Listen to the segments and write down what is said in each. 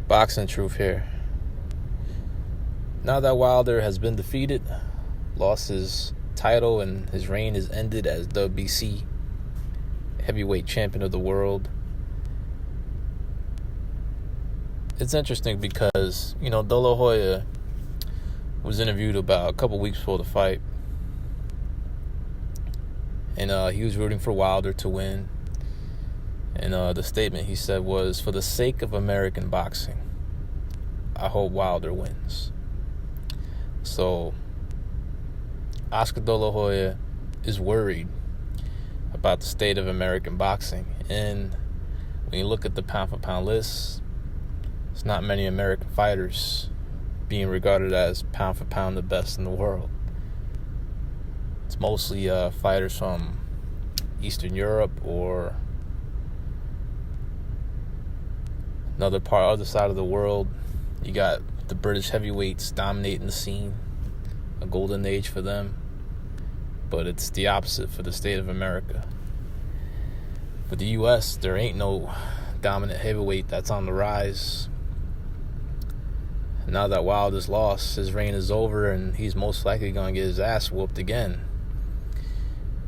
Boxing truth here. Now that Wilder has been defeated, lost his title, and his reign is ended as WBC heavyweight champion of the world, it's interesting because, De La Hoya was interviewed about a couple weeks before the fight, and he was rooting for Wilder to win. And the statement he said was, "For the sake of American boxing, I hope Wilder wins." So, Oscar De La Hoya is worried about the state of American boxing. And when you look at the pound-for-pound list, there's not many American fighters being regarded as pound-for-pound the best in the world. It's mostly fighters from Eastern Europe or other side of the world. You got the British heavyweights dominating the scene, a golden age for them. But it's the opposite for the state of America. For the U.S., there ain't no dominant heavyweight that's on the rise. Now that Wilder's lost, his reign is over, and he's most likely going to get his ass whooped again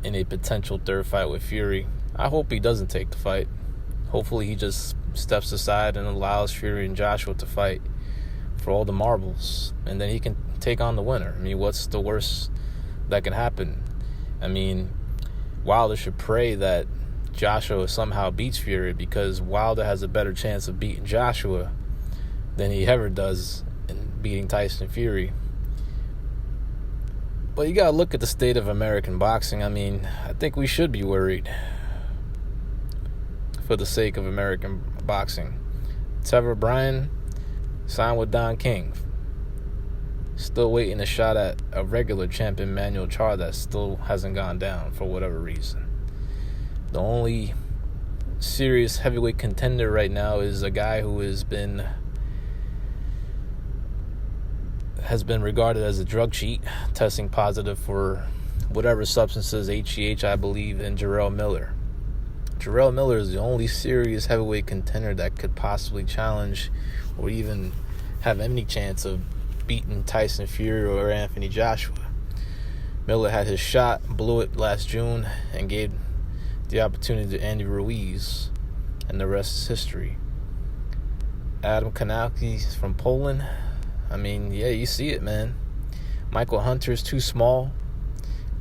in a potential third fight with Fury. I hope he doesn't take the fight. Hopefully he just steps aside and allows Fury and Joshua to fight for all the marbles, and then he can take on the winner. What's the worst that can happen? Wilder should pray that Joshua somehow beats Fury, because Wilder has a better chance of beating Joshua than he ever does in beating Tyson Fury. But you gotta look at the state of American boxing. I think we should be worried for the sake of American boxing. Trevor Bryan signed with Don King. Still waiting a shot at a regular champion, Manuel Charr, that still hasn't gone down for whatever reason. The only serious heavyweight contender right now is a guy who has been regarded as a drug cheat, testing positive for whatever substances, HGH, I believe, and Jarrell Miller. Jarrell Miller is the only serious heavyweight contender that could possibly challenge or even have any chance of beating Tyson Fury or Anthony Joshua. Miller had his shot, blew it last June, and gave the opportunity to Andy Ruiz, and the rest is history. Adam Kanowski from Poland. You see it, man. Michael Hunter's too small.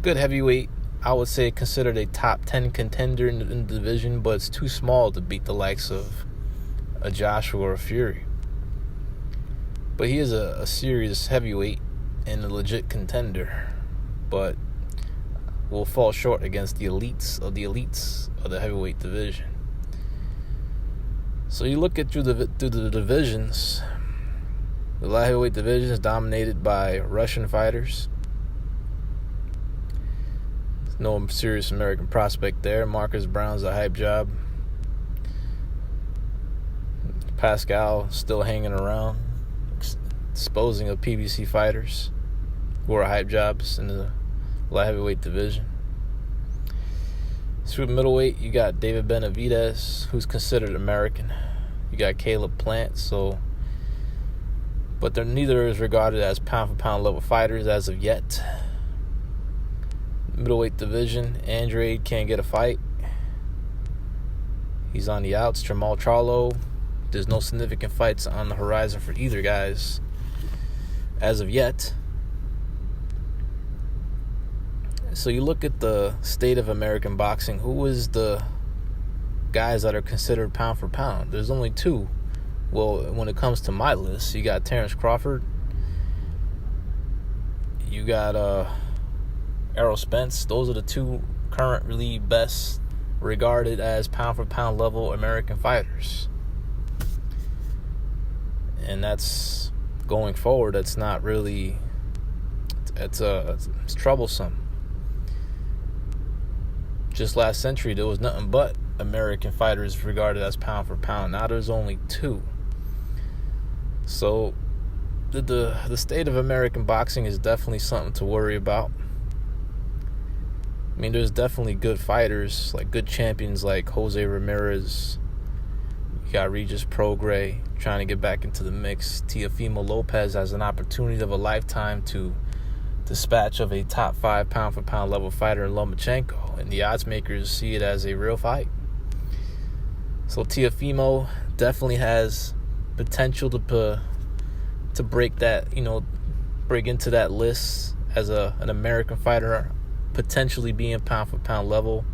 Good heavyweight. I would say considered a top 10 contender in the division, but it's too small to beat the likes of a Joshua or a Fury. But he is a serious heavyweight and a legit contender, but will fall short against the elites of the heavyweight division. So you look at through the divisions. The light heavyweight division is dominated by Russian fighters. There's no serious American prospect there. Marcus Brown's a hype job. Pascal still hanging around, disposing of PBC fighters who are hype jobs in the light heavyweight division. Super middleweight, you got David Benavidez, who's considered American. You got Caleb Plant, but neither is regarded as pound-for-pound level fighters as of yet. Middleweight division, Andrade can't get a fight. He's on the outs. Jamal Charlo, there's no significant fights on the horizon for either guys as of yet. So you look at the state of American boxing. Who is the guys that are considered pound for pound? There's only two. Well, when it comes to my list, you got Terrence Crawford. You got Errol Spence. Those are the two currently best regarded as pound for pound level American fighters. And that's going forward. That's not really. It's troublesome. Just last century, there was nothing but American fighters regarded as pound for pound. Now there's only two. So the state of American boxing is definitely something to worry about. There's definitely good fighters, like good champions like Jose Ramirez. You got Regis Prograis trying to get back into the mix. Teofimo Lopez has an opportunity of a lifetime to dispatch of a top 5 pound-for-pound level fighter in Lomachenko, and the odds makers see it as a real fight. So Teofimo definitely has potential to break that, break into that list as an American fighter, potentially being pound-for-pound level.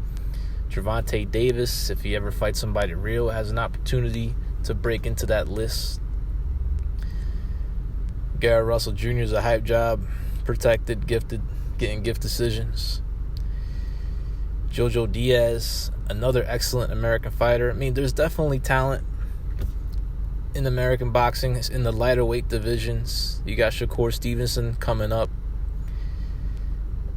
Gervonta Davis, if he ever fights somebody real, has an opportunity to break into that list. Garrett Russell Jr. is a hype job, protected, gifted, getting gift decisions. Jojo Diaz, another excellent American fighter. I mean, there's definitely talent in American boxing. It's in the lighter weight divisions. You got Shakur Stevenson coming up.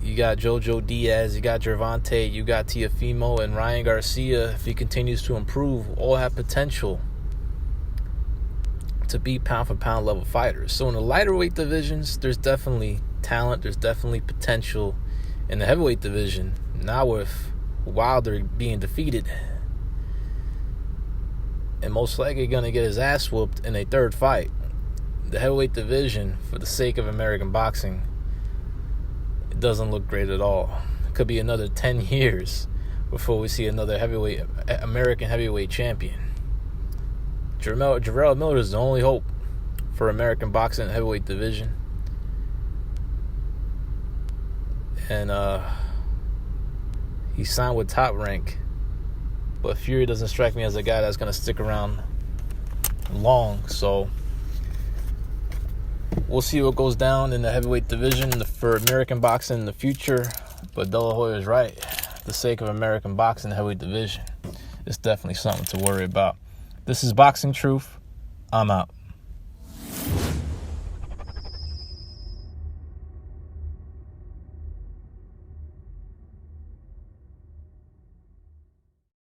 You got Jojo Diaz, you got Gervonta, you got Teofimo, and Ryan Garcia, if he continues to improve, all have potential to be pound-for-pound level fighters. So in the lighter weight divisions, there's definitely talent, there's definitely potential. In the heavyweight division, now with Wilder being defeated, and most likely going to get his ass whooped in a third fight, the heavyweight division, for the sake of American boxing, it doesn't look great at all. It could be another 10 years before we see another American heavyweight champion. Jarrell Miller is the only hope for American boxing heavyweight division. And he signed with Top Rank. But Fury doesn't strike me as a guy that's going to stick around long. So we'll see what goes down in the heavyweight division for American boxing in the future. But De La Hoya is right. For the sake of American boxing, the heavyweight division, it's definitely something to worry about. This is Boxing Truth. I'm out.